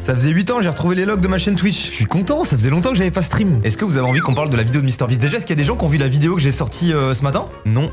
Ça faisait 8 ans, j'ai retrouvé les logs de ma chaîne Twitch. Je suis content, ça faisait longtemps que j'avais pas stream. Est-ce que vous avez envie qu'on parle de la vidéo de MrBeast? Déjà, est-ce qu'il y a des gens qui ont vu la vidéo que j'ai sortie ce matin? Non.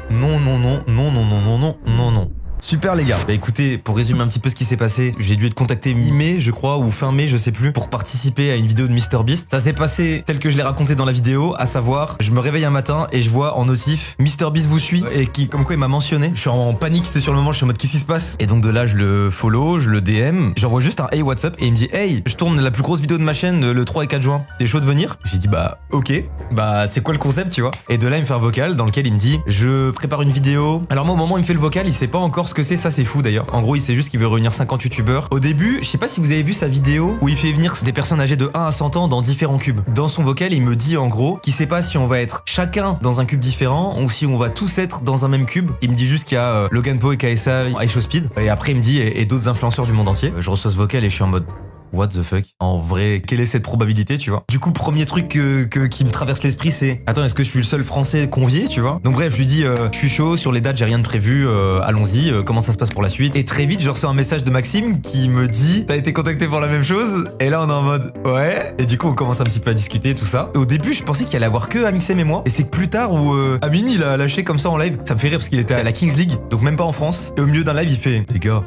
Super les gars. Bah écoutez, pour résumer un petit peu ce qui s'est passé, j'ai dû être contacté mi-mai, je crois, ou fin mai, je sais plus, pour participer à une vidéo de MrBeast. Ça s'est passé tel que je l'ai raconté dans la vidéo, à savoir, je me réveille un matin et je vois en notif MrBeast vous suit et qui, comme quoi il m'a mentionné. Je suis en panique, c'est sur le moment, je suis en mode qu'est-ce qui se passe? Et donc de là, je le follow, je le DM, j'envoie juste un hey what's up et il me dit hey, je tourne la plus grosse vidéo de ma chaîne le 3 et 4 juin. T'es chaud de venir? J'ai dit bah ok, bah c'est quoi le concept, tu vois? Et de là, il me fait un vocal dans lequel il me dit je prépare une vidéo. Alors moi, au moment où il me fait le vocal, il sait pas encore ce que c'est, ça c'est fou d'ailleurs. En gros, il sait juste qu'il veut réunir 50 youtubeurs. Au début, je sais pas si vous avez vu sa vidéo où il fait venir des personnes âgées de 1 à 100 ans dans différents cubes. Dans son vocal, il me dit en gros qu'il sait pas si on va être chacun dans un cube différent ou si on va tous être dans un même cube. Il me dit juste qu'il y a Logan Paul et KSA, iShowSpeed. Et après, il me dit et d'autres influenceurs du monde entier. Je reçois ce vocal et je suis en mode what the fuck? En vrai, quelle est cette probabilité, tu vois? Du coup, premier truc qui me traverse l'esprit, c'est attends, est-ce que je suis le seul français convié, tu vois? Donc bref, je lui dis je suis chaud, sur les dates, j'ai rien de prévu, allons-y, comment ça se passe pour la suite? Et très vite, je reçois un message de Maxime qui me dit t'as été contacté pour la même chose? Et là, on est en mode ouais. Et du coup, on commence un petit peu à discuter, tout ça. Et au début, je pensais qu'il allait avoir que Amixem et moi. Et c'est que plus tard où Amine, il a lâché comme ça en live. Ça me fait rire parce qu'il était à la Kings League, donc même pas en France. Et au milieu d'un live, il fait les gars,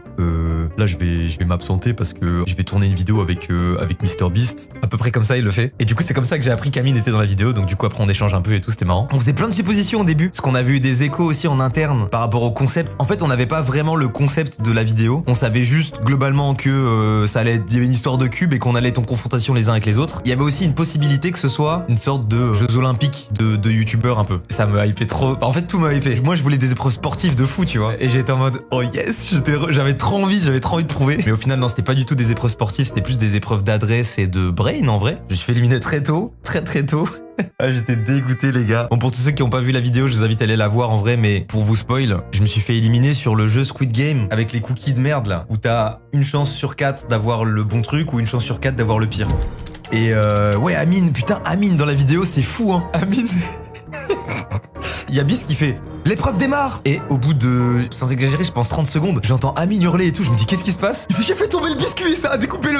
là, je vais m'absenter parce que je vais tourner une vidéo avec MrBeast. À peu près comme ça, il le fait. Et du coup, c'est comme ça que j'ai appris qu'Amine était dans la vidéo. Donc du coup, après, on échange un peu et tout, c'était marrant. On faisait plein de suppositions au début, parce qu'on avait eu des échos aussi en interne par rapport au concept. En fait, on n'avait pas vraiment le concept de la vidéo. On savait juste globalement que ça allait, il y avait une histoire de cube et qu'on allait être en confrontation les uns avec les autres. Il y avait aussi une possibilité que ce soit une sorte de Jeux Olympiques de youtubeurs un peu. Ça me hypait trop. En fait, tout me hypait. Moi, je voulais des épreuves sportives de fou, tu vois. Et j'étais en mode oh yes, j'avais trop envie de prouver. Mais au final, non, c'était pas du tout des épreuves sportives, c'était plus des épreuves d'adresse et de brain en vrai. Je me suis fait éliminer très tôt. Ah, j'étais dégoûté les gars. Bon, pour tous ceux qui n'ont pas vu la vidéo, je vous invite à aller la voir en vrai, mais pour vous spoil, je me suis fait éliminer sur le jeu Squid Game avec les cookies de merde là, où t'as une chance sur 4 d'avoir le bon truc ou une chance sur 4 d'avoir le pire. Et ouais, Amine, putain, Amine dans la vidéo, c'est fou hein. Amine. Il y a Beast qui fait l'épreuve démarre. Et au bout de, sans exagérer, je pense 30 secondes, j'entends Amine hurler et tout. Je me dis qu'est-ce qui se passe? Il fait j'ai fait tomber le biscuit, ça a découpé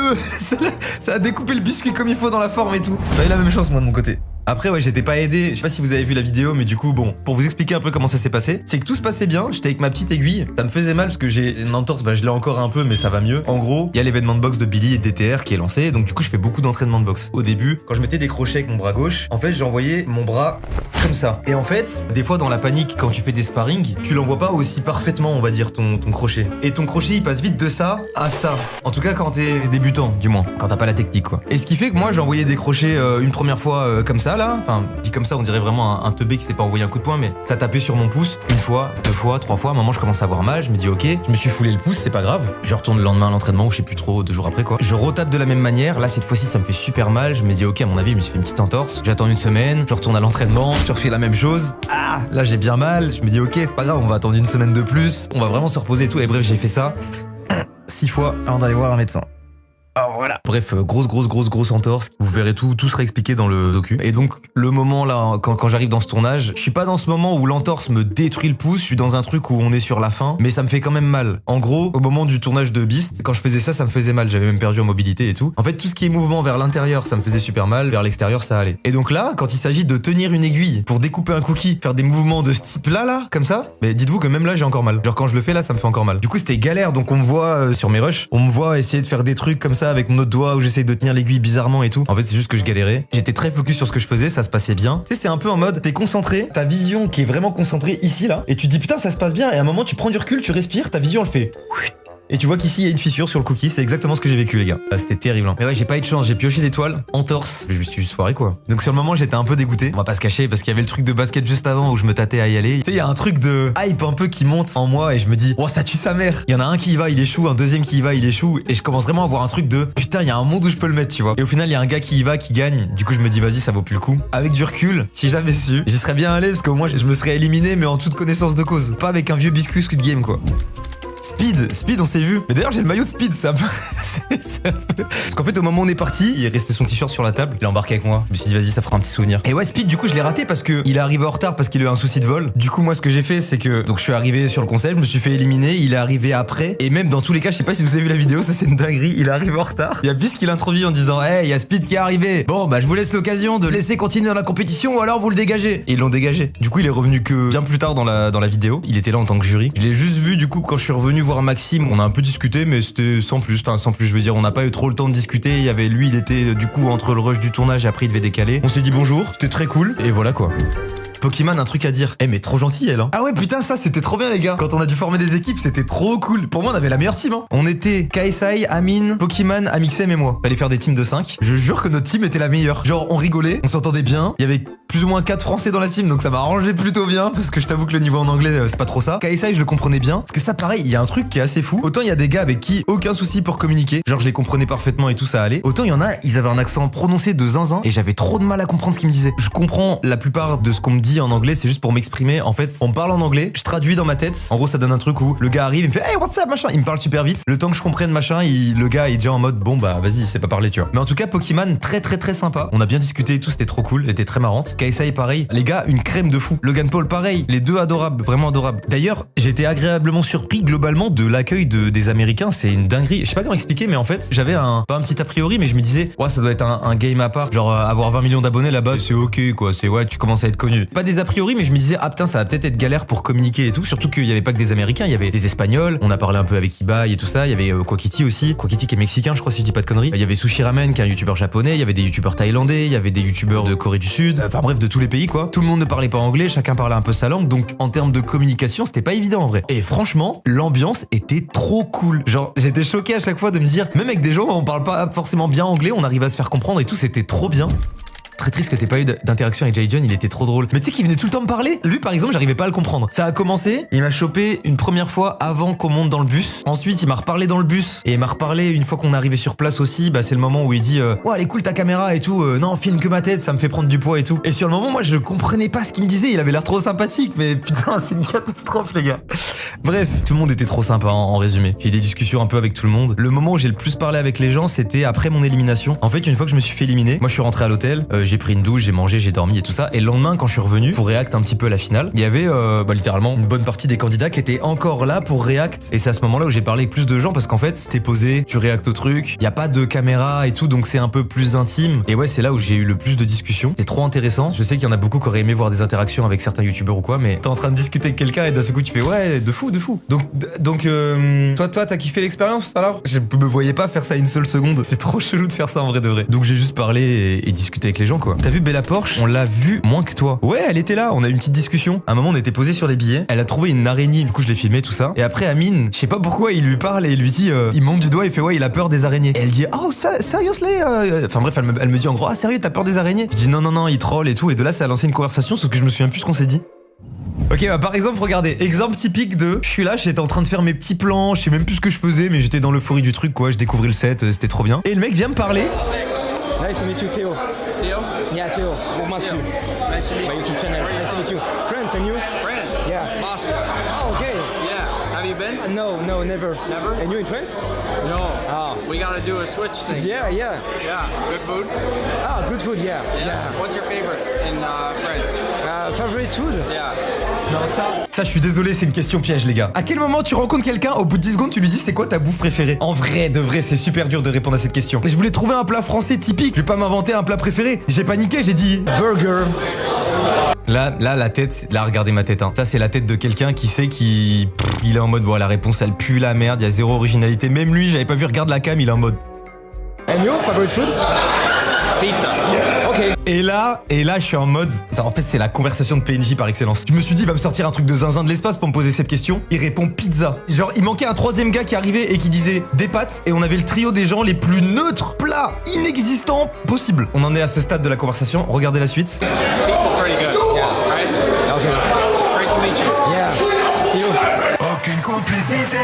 le biscuit comme il faut dans la forme et tout. J'avais la même chance moi de mon côté. Après ouais, j'étais pas aidé, je sais pas si vous avez vu la vidéo, mais du coup bon, pour vous expliquer un peu comment ça s'est passé, c'est que tout se passait bien, j'étais avec ma petite aiguille, ça me faisait mal parce que j'ai une entorse, bah je l'ai encore un peu mais ça va mieux. En gros, il y a l'événement de boxe de Billy et DTR qui est lancé, donc du coup je fais beaucoup d'entraînement de boxe. Au début, quand je mettais des crochets avec mon bras gauche, en fait j'envoyais mon bras comme ça. Et en fait, des fois dans la panique, quand tu fais des sparring, tu l'envoies pas aussi parfaitement, on va dire, ton crochet. Et ton crochet il passe vite de ça à ça. En tout cas quand t'es débutant, du moins, quand t'as pas la technique quoi. Et ce qui fait que moi j'envoyais des crochets une première fois comme ça là, enfin comme ça on dirait vraiment un teubé qui sait pas envoyer un coup de poing, mais ça tapait sur mon pouce une fois, 2 fois, 3 fois. À un moment je commence à avoir mal, je me dis ok, je me suis foulé le pouce, c'est pas grave. Je retourne le lendemain à l'entraînement ou je sais plus trop, 2 jours après quoi. Je retape de la même manière, là cette fois-ci ça me fait super mal, je me dis ok, à mon avis je me suis fait une petite entorse. J'attends une semaine, je retourne à l'entraînement, je refais la même chose. Ah, là j'ai bien mal, je me dis ok, c'est pas grave, on va attendre une semaine de plus, on va vraiment se reposer et tout. Et bref, j'ai fait ça 6 fois avant d'aller voir un médecin. Oh voilà. Bref, grosse entorse. Vous verrez tout sera expliqué dans le docu. Et donc le moment là, quand j'arrive dans ce tournage, je suis pas dans ce moment où l'entorse me détruit le pouce, je suis dans un truc où on est sur la fin, mais ça me fait quand même mal. En gros, au moment du tournage de Beast, quand je faisais ça me faisait mal, j'avais même perdu en mobilité et tout. En fait, tout ce qui est mouvement vers l'intérieur, ça me faisait super mal, vers l'extérieur ça allait. Et donc là, quand il s'agit de tenir une aiguille pour découper un cookie, faire des mouvements de ce type là, comme ça, mais dites-vous que même là j'ai encore mal. Genre quand je le fais là, ça me fait encore mal. Du coup, c'était galère, donc on me voit sur mes rushs, on me voit essayer de faire des trucs comme ça avec mon autre doigt où j'essaye de tenir l'aiguille bizarrement et tout. En fait, c'est juste que je galérais. J'étais très focus sur ce que je faisais, ça se passait bien. Tu sais, c'est un peu en mode, t'es concentré, ta vision qui est vraiment concentrée ici, là, et tu te dis putain, ça se passe bien, et à un moment, tu prends du recul, tu respires, ta vision, elle fait... Et tu vois qu'ici il y a une fissure sur le cookie, c'est exactement ce que j'ai vécu les gars. Là, c'était terrible hein. Mais ouais, j'ai pas eu de chance, j'ai pioché l'étoile, entorse, je me suis juste foiré quoi. Donc sur le moment j'étais un peu dégoûté, on va pas se cacher parce qu'il y avait le truc de basket juste avant où je me tâtais à y aller. Tu sais, il y a un truc de hype un peu qui monte en moi et je me dis oh ça tue sa mère. Il y en a un qui y va, il échoue, un deuxième qui y va, il échoue et je commence vraiment à avoir un truc de putain, il y a un monde où je peux le mettre, tu vois. Et au final, il y a un gars qui y va, qui gagne. Du coup, je me dis vas-y, ça vaut plus le coup. Avec du recul, si j'avais su, j'y serais bien allé parce qu'au moins je me serais éliminé mais en toute connaissance de cause, pas avec un vieux biscuit Squid Game quoi. Speed, on s'est vu. Mais d'ailleurs, j'ai le maillot de Speed, ça. Parce qu'en fait, au moment où on est parti, il est resté son t-shirt sur la table. Il a embarqué avec moi. Je me suis dit, vas-y, ça fera un petit souvenir. Et ouais, Speed, du coup, je l'ai raté parce que il est arrivé en retard parce qu'il a eu un souci de vol. Du coup, moi, ce que j'ai fait, c'est que donc je suis arrivé sur le concept, je me suis fait éliminer. Il est arrivé après. Et même dans tous les cas, je sais pas si vous avez vu la vidéo, ça c'est une dinguerie. Il est arrivé en retard. Il y a Bis qui l'introduit en disant, hey, il y a Speed qui est arrivé. Bon, bah, je vous laisse l'occasion de laisser continuer dans la compétition ou alors vous le dégagez. Et ils l'ont dégagé. Du coup, il est revenu que bien plus tard dans la vidéo. Il était là en tant que jury. Je l'ai juste vu, du coup, quand je suis revenu voir Maxime. On a un peu discuté, mais c'était sans plus. Enfin, sans plus, je veux dire, on n'a pas eu trop le temps de discuter. Il y avait lui, il était du coup entre le rush du tournage et après il devait décaler. On s'est dit bonjour, c'était très cool. Et voilà quoi. Pokémon, un truc à dire. Eh mais trop gentil elle hein. Ah ouais putain ça c'était trop bien les gars. Quand on a dû former des équipes c'était trop cool. Pour moi on avait la meilleure team hein. On était KSI, Amine, Pokémon, Amixem et moi. Fallait faire des teams de 5. Je jure que notre team était la meilleure. Genre on rigolait, on s'entendait bien. Il y avait plus ou moins 4 français dans la team donc ça m'a arrangé plutôt bien. Parce que je t'avoue que le niveau en anglais c'est pas trop ça. KSI je le comprenais bien. Parce que ça pareil il y a un truc qui est assez fou. Autant il y a des gars avec qui aucun souci pour communiquer. Genre je les comprenais parfaitement et tout ça allait. Autant il y en a ils avaient un accent prononcé de zinzin. Et j'avais trop de mal à comprendre ce qu'ils me disaient. Je comprends la plupart de ce qu'on me dit en anglais. C'est juste pour m'exprimer. En fait, on me parle en anglais, je traduis dans ma tête. En gros, ça donne un truc où le gars arrive, il me fait hey, what's up, machin. Il me parle super vite. Le temps que je comprenne, machin, le gars est déjà en mode bon, bah vas-y, c'est pas parler, tu vois. Mais en tout cas, Pokémon, très sympa. On a bien discuté et tout, c'était trop cool, c'était très marrante. KSI, pareil. Les gars, une crème de fou. Logan Paul, pareil. Les deux adorables, vraiment adorables. D'ailleurs, j'ai été agréablement surpris globalement de l'accueil des Américains. C'est une dinguerie. Je sais pas comment expliquer, mais en fait, j'avais pas un petit a priori, mais je me disais, ouais, ça doit être un game à part. Genre, avoir 20 millions d'abonnés là-bas, c'est ok, quoi. C'est ouais, tu commences à être connu. Pas des a priori, mais je me disais, ah putain, ça va peut-être être galère pour communiquer et tout. Surtout qu'il y avait pas que des Américains, il y avait des Espagnols. On a parlé un peu avec Ibai et tout ça. Il y avait Kwakiti aussi. Kwakiti qui est mexicain, je crois, si je dis pas de conneries. Il y avait Sushi Ramen qui est un youtubeur japonais. Il y avait des youtubeurs thaïlandais. Il y avait des youtubeurs de Corée du Sud. Enfin bref, de tous les pays quoi. Tout le monde ne parlait pas anglais, chacun parlait un peu sa langue. Donc en termes de communication, c'était pas évident en vrai. Et franchement, l'ambiance était trop cool. Genre, j'étais choqué à chaque fois de me dire, même avec des gens où on parle pas forcément bien anglais, on arrive à se faire comprendre et tout, c'était trop bien. Très triste que t'aies pas eu d'interaction avec Jay John, il était trop drôle. Mais tu sais qu'il venait tout le temps me parler. Lui par exemple, j'arrivais pas à le comprendre. Ça a commencé, il m'a chopé une première fois avant qu'on monte dans le bus. Ensuite, il m'a reparlé dans le bus et il m'a reparlé une fois qu'on est arrivé sur place aussi. Bah c'est le moment où il dit "Ouais, elle est cool ta caméra et tout. Non, filme que ma tête, ça me fait prendre du poids et tout." Et sur le moment, moi je comprenais pas ce qu'il me disait, il avait l'air trop sympathique, mais putain, c'est une catastrophe les gars. Bref, tout le monde était trop sympa en résumé. J'ai eu des discussions un peu avec tout le monde. Le moment où j'ai le plus parlé avec les gens, c'était après mon élimination. En fait, une fois que je me suis fait éliminer, moi je suis rentré à l'hôtel, j'ai pris une douche, j'ai mangé, j'ai dormi et tout ça. Et le lendemain, quand je suis revenu pour react un petit peu à la finale, il y avait littéralement une bonne partie des candidats qui étaient encore là pour react. Et c'est à ce moment-là où j'ai parlé avec plus de gens parce qu'en fait, t'es posé, tu reactes au truc, il y a pas de caméra et tout, donc c'est un peu plus intime. Et ouais, c'est là où j'ai eu le plus de discussions. C'est trop intéressant. Je sais qu'il y en a beaucoup qui auraient aimé voir des interactions avec certains youtubeurs ou quoi, mais t'es en train de discuter avec quelqu'un et d'un seul coup tu fais ouais, de fou. Donc toi, t'as kiffé l'expérience alors? Je me voyais pas faire ça une seule seconde. C'est trop chelou de faire ça en vrai de vrai. Donc j'ai juste parlé et discuté avec les gens quoi. T'as vu Bella Porsche? On l'a vu moins que toi. Ouais, elle était là, on a eu une petite discussion. À un moment, on était posé sur les billets. Elle a trouvé une araignée, du coup, je l'ai filmé, tout ça. Et après, Amine, je sais pas pourquoi, il lui parle et il lui dit, il monte du doigt, il fait, ouais, il a peur des araignées. Et elle dit, oh, seriously? Enfin bref, elle me dit en gros, ah, sérieux, t'as peur des araignées? Je dis, non, il troll et tout. Et de là, ça a lancé une conversation, sauf que je me souviens plus ce qu'on s'est dit. Ok, bah par exemple, regardez, exemple typique de je suis là, j'étais en train de faire mes petits plans, je sais même plus ce que je faisais, mais j'étais dans l'euphorie du truc, quoi. Je découvrais le set, c'était trop bien. Et le mec vient me parler. Nice to meet you, Theo. Theo? Yeah, Theo. Matthew. Nice to meet My you. YouTube channel. Nice to meet you. Friends, and you? Friend? Yeah. Moscow. Oh, okay. Yeah. Have you been? No, never. Never? And you in France? No. Ah. We gotta do a switch thing. Yeah. Yeah. Good food? Ah, good food, yeah. What's your favorite in France? Favorite food? Yeah. Non, ça, je suis désolé, c'est une question piège, les gars. À quel moment tu rencontres quelqu'un, au bout de 10 secondes, tu lui dis c'est quoi ta bouffe préférée? En vrai, de vrai, c'est super dur de répondre à cette question. Mais je voulais trouver un plat français typique. Je vais pas m'inventer un plat préféré. J'ai paniqué, j'ai dit burger. Là, la tête, là, regardez ma tête, hein. Ça, c'est la tête de quelqu'un qui sait qu'il est en mode, voilà, la réponse, elle pue la merde, il y a zéro originalité. Même lui, j'avais pas vu, regarde la cam, il est en mode. And you, favorite food? Pizza. Okay. Et là, je suis en mode. Attends, en fait, c'est la conversation de PNJ par excellence. Je me suis dit, il va me sortir un truc de zinzin de l'espace pour me poser cette question. Il répond pizza. Genre, il manquait un troisième gars qui arrivait et qui disait des pâtes. Et on avait le trio des gens les plus neutres, plats, inexistants possible. On en est à ce stade de la conversation. Regardez la suite. Pizza's pretty good. Yeah. Right? Okay. Great to meet you. Yeah. See you. Aucune complicité.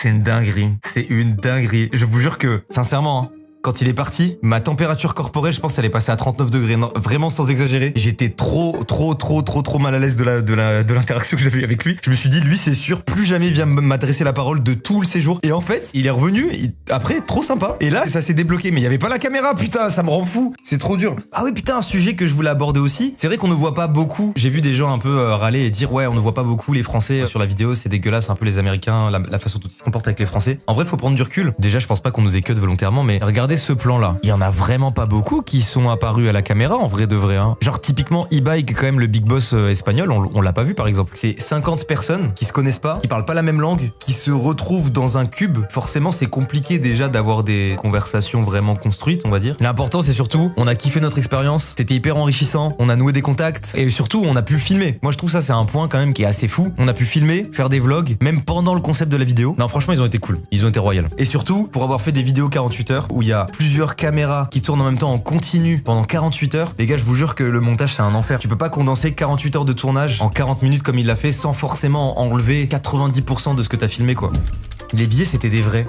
C'est une dinguerie. C'est une dinguerie. Je vous jure que, sincèrement, hein, Quand il est parti, ma température corporelle, je pense, elle est passée à 39 degrés. Non, vraiment sans exagérer. J'étais trop mal à l'aise de l'interaction que j'avais eu avec lui. Je me suis dit, lui, c'est sûr, plus jamais il vient m'adresser la parole de tout le séjour. Et en fait, il est revenu, après, trop sympa. Et là, ça s'est débloqué. Mais il y avait pas la caméra, putain, ça me rend fou. C'est trop dur. Ah oui, putain, un sujet que je voulais aborder aussi. C'est vrai qu'on ne voit pas beaucoup. J'ai vu des gens un peu râler et dire, ouais, on ne voit pas beaucoup les Français sur la vidéo, c'est dégueulasse, un peu les Américains, la façon dont ils se comportent avec les Français. En vrai, faut prendre du recul. Déjà, je pense pas qu'on nous ait cut volontairement, mais regardez ce plan-là. Il y en a vraiment pas beaucoup qui sont apparus à la caméra, en vrai de vrai. Hein. Genre, typiquement, eBay, qui est quand même le big boss espagnol, on l'a pas vu par exemple. C'est 50 personnes qui se connaissent pas, qui parlent pas la même langue, qui se retrouvent dans un cube. Forcément, c'est compliqué déjà d'avoir des conversations vraiment construites, on va dire. L'important, c'est surtout, on a kiffé notre expérience, c'était hyper enrichissant, on a noué des contacts, et surtout, on a pu filmer. Moi, je trouve ça, c'est un point quand même qui est assez fou. On a pu filmer, faire des vlogs, même pendant le concept de la vidéo. Non, franchement, ils ont été cool. Ils ont été royaux. Et surtout, pour avoir fait des vidéos 48 heures, où il y a plusieurs caméras qui tournent en même temps en continu pendant 48 heures, les gars, je vous jure que le montage, c'est un enfer. Tu peux pas condenser 48 heures de tournage en 40 minutes comme il l'a fait sans forcément enlever 90% de ce que t'as filmé, quoi. Les billets, c'était des vrais.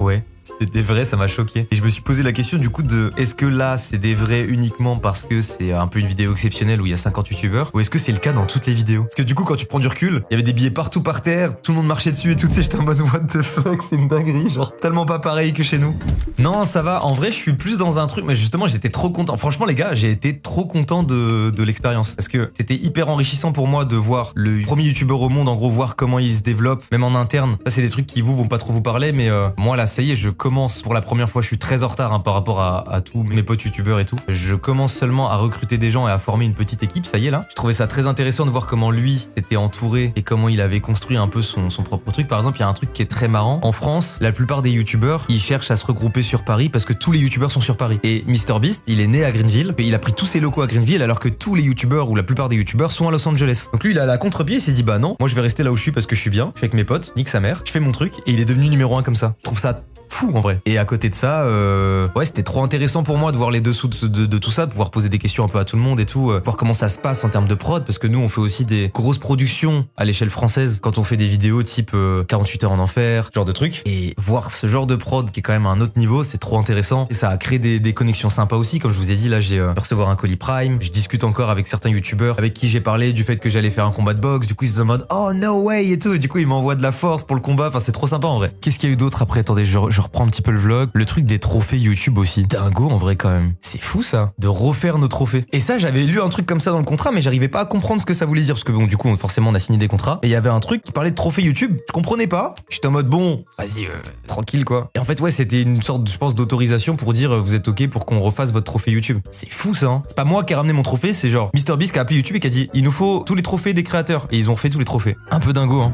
Ouais. C'était des vrais, ça m'a choqué. Et je me suis posé la question du coup de est-ce que là c'est des vrais uniquement parce que c'est un peu une vidéo exceptionnelle où il y a 50 youtubeurs, ou est-ce que c'est le cas dans toutes les vidéos? Parce que du coup quand tu prends du recul, il y avait des billets partout par terre, tout le monde marchait dessus et tout, tu sais, j'étais en mode what the fuck, c'est une dinguerie, genre tellement pas pareil que chez nous. Non, ça va, en vrai je suis plus dans un truc, mais justement j'étais trop content. Franchement les gars, j'ai été trop content de l'expérience. Parce que c'était hyper enrichissant pour moi de voir le premier youtubeur au monde, en gros voir comment il se développe, même en interne. Ça c'est des trucs qui vont pas trop vous parler, mais moi là ça y est, je commence pour la première fois, je suis très en retard hein, par rapport à tous mes potes youtubeurs et tout. Je commence seulement à recruter des gens et à former une petite équipe, ça y est là. Je trouvais ça très intéressant de voir comment lui s'était entouré et comment il avait construit un peu son propre truc. Par exemple, il y a un truc qui est très marrant. En France, la plupart des youtubeurs, ils cherchent à se regrouper sur Paris parce que tous les youtubeurs sont sur Paris. Et MrBeast, il est né à Greenville et il a pris tous ses locaux à Greenville alors que tous les youtubeurs ou la plupart des youtubeurs sont à Los Angeles. Donc lui, il a la contre-pied, il s'est dit bah non, moi je vais rester là où je suis parce que je suis bien, je suis avec mes potes, nique sa mère, je fais mon truc et il est devenu numéro 1 comme ça. Je trouve ça fou en vrai. Et à côté de ça, ouais, c'était trop intéressant pour moi de voir les dessous de tout ça, de pouvoir poser des questions un peu à tout le monde et tout, voir comment ça se passe en termes de prod, parce que nous on fait aussi des grosses productions à l'échelle française quand on fait des vidéos type 48 heures en enfer, ce genre de trucs. Et voir ce genre de prod qui est quand même à un autre niveau, c'est trop intéressant. Et ça a créé des connexions sympas aussi. Comme je vous ai dit, là j'ai pu recevoir un colis Prime. Je discute encore avec certains youtubeurs avec qui j'ai parlé du fait que j'allais faire un combat de boxe. Du coup ils se sont en mode oh no way et tout. Et du coup ils m'envoient de la force pour le combat. Enfin c'est trop sympa en vrai. Qu'est-ce qu'il y a eu d'autre après? Attendez, je reprends un petit peu le vlog. Le truc des trophées YouTube aussi. Dingo en vrai quand même. C'est fou ça, de refaire nos trophées. Et ça, j'avais lu un truc comme ça dans le contrat, mais j'arrivais pas à comprendre ce que ça voulait dire. Parce que bon, du coup, forcément, on a signé des contrats. Et il y avait un truc qui parlait de trophées YouTube. Je comprenais pas. J'étais en mode bon, vas-y, tranquille quoi. Et en fait, ouais, c'était une sorte, je pense, d'autorisation pour dire vous êtes ok pour qu'on refasse votre trophée YouTube. C'est fou ça, hein. C'est pas moi qui ai ramené mon trophée, c'est genre MrBeast qui a appelé YouTube et qui a dit il nous faut tous les trophées des créateurs. Et ils ont fait tous les trophées. Un peu dingo, hein.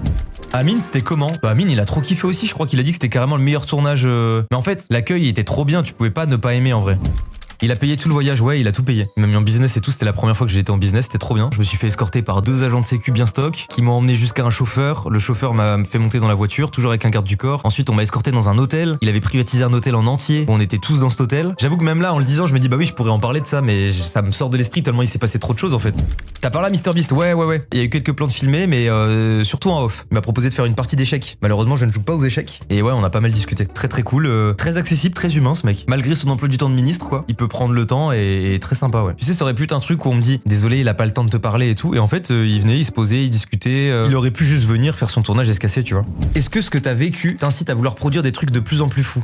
Amine, c'était comment? Bah Amine, il a trop kiffé aussi, je crois qu'il a dit que c'était carrément le meilleur tournage. Mais en fait, l'accueil était trop bien, tu pouvais pas ne pas aimer en vrai. Il a payé tout le voyage, ouais, il a tout payé. Il m'a mis en business et tout, c'était la première fois que j'étais en business, c'était trop bien. Je me suis fait escorter par 2 agents de sécu bien stock qui m'ont emmené jusqu'à un chauffeur. Le chauffeur m'a fait monter dans la voiture, toujours avec un garde du corps. Ensuite, on m'a escorté dans un hôtel. Il avait privatisé un hôtel en entier. On était tous dans cet hôtel. J'avoue que même là, en le disant, je me dis bah oui, je pourrais en parler de ça, mais ça me sort de l'esprit tellement il s'est passé trop de choses en fait. T'as parlé à MrBeast? Ouais. Il y a eu quelques plans de filmés, mais surtout en off. Il m'a proposé de faire une partie d'échecs. Malheureusement, je ne joue pas aux échecs. Et ouais, on a pas mal discuté. Très cool, très accessible, très humain ce mec. Malgré son emploi du temps de ministre, quoi. Il peut prendre le temps et très sympa, ouais. Tu sais, ça aurait pu être un truc où on me dit désolé, il a pas le temps de te parler et tout. Et en fait, il venait, il se posait, il discutait. Il aurait pu juste venir faire son tournage et se casser, tu vois. Est-ce que ce que t'as vécu t'incite à vouloir produire des trucs de plus en plus fous?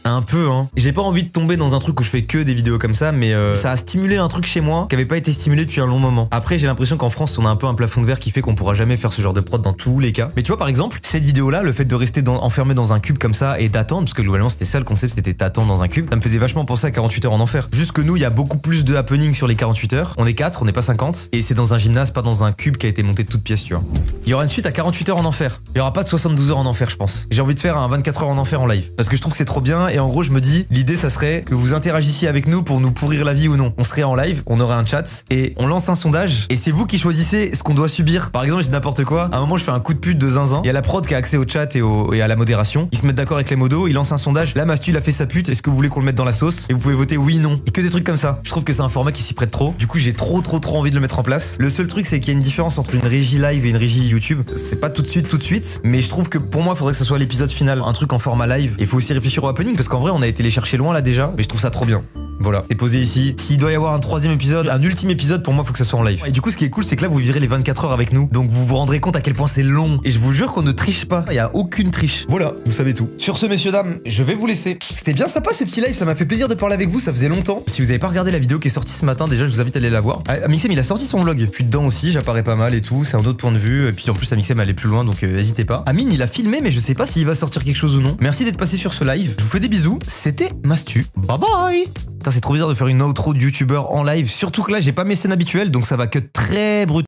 Un peu, hein. J'ai pas envie de tomber dans un truc où je fais que des vidéos comme ça, mais ça a stimulé un truc chez moi qui avait pas été stimulé depuis un long moment. Après, j'ai l'impression qu'en France, on a un peu un plafond de verre qui fait qu'on pourra jamais faire ce genre de prod dans tous les cas. Mais tu vois, par exemple, cette vidéo-là, le fait de rester enfermé dans un cube comme ça et d'attendre, parce que globalement, c'était ça le concept, c'était t'attendre dans un cube, ça me faisait vachement penser à 48 heures en enfer. Juste que nous, il y a beaucoup plus de happening sur les 48 heures. On est 4, on n'est pas 50, et c'est dans un gymnase, pas dans un cube qui a été monté de toutes pièces, tu vois. Il y aura une suite à 48 heures en enfer. Il y aura pas de 72 heures en enfer, je pense. J'ai envie de faire un 24 heures en enfer en live, parce que je trouve que c'est trop bien, et en gros, je me dis, l'idée, ça serait que vous interagissiez avec nous pour nous pourrir la vie ou non. On serait en live, on aurait un chat et on lance un sondage et c'est vous qui choisissez ce qu'on doit subir. Par exemple, je dis n'importe quoi. À un moment, je fais un coup de pute de zinzin. Il y a la prod qui a accès au chat et à la modération. Ils se mettent d'accord avec les modos, ils lancent un sondage. Là, Mastu, il a fait sa pute. Est-ce que vous voulez qu'on le mette dans la sauce? Et vous pouvez voter oui, non. Et que des trucs comme ça. Je trouve que c'est un format qui s'y prête trop. Du coup, j'ai trop envie de le mettre en place. Le seul truc, c'est qu'il y a une différence entre une régie live et une régie YouTube. C'est pas tout de suite. Mais je trouve que pour moi, il faudrait que ce soit l'épisode final. Un truc en format live. Et il faut aussi réfléchir au happening parce qu'en vrai, on a été les chercher loin là déjà. Mais je trouve ça trop bien. Voilà, c'est posé ici. S'il doit y avoir un troisième épisode, un ultime épisode, pour moi, faut que ça soit en live. Et du coup, ce qui est cool, c'est que là, vous vivrez les 24 heures avec nous. Donc, vous vous rendrez compte à quel point c'est long. Et je vous jure qu'on ne triche pas. Il y a aucune triche. Voilà, vous savez tout. Sur ce, messieurs, dames, je vais vous laisser. C'était bien sympa ce petit live. Ça m'a fait plaisir de parler avec vous. Ça faisait longtemps. Si vous avez pas regardé la vidéo qui est sortie ce matin, déjà, je vous invite à aller la voir. Amixem, il a sorti son vlog. Je suis dedans aussi. J'apparais pas mal et tout. C'est un autre point de vue. Et puis, en plus, Amixem, elle est plus loin. Donc, n'hésitez pas. Amine, il a filmé, mais je sais pas s'il va sortir quelque chose ou non. Merci d'être passé sur ce live. Je vous fais des bisous. C'était Mastu. Bye bye. Putain, c'est trop bizarre de faire une outro de youtubeur en live. Surtout que là, j'ai pas mes scènes habituelles, donc ça va que très brut.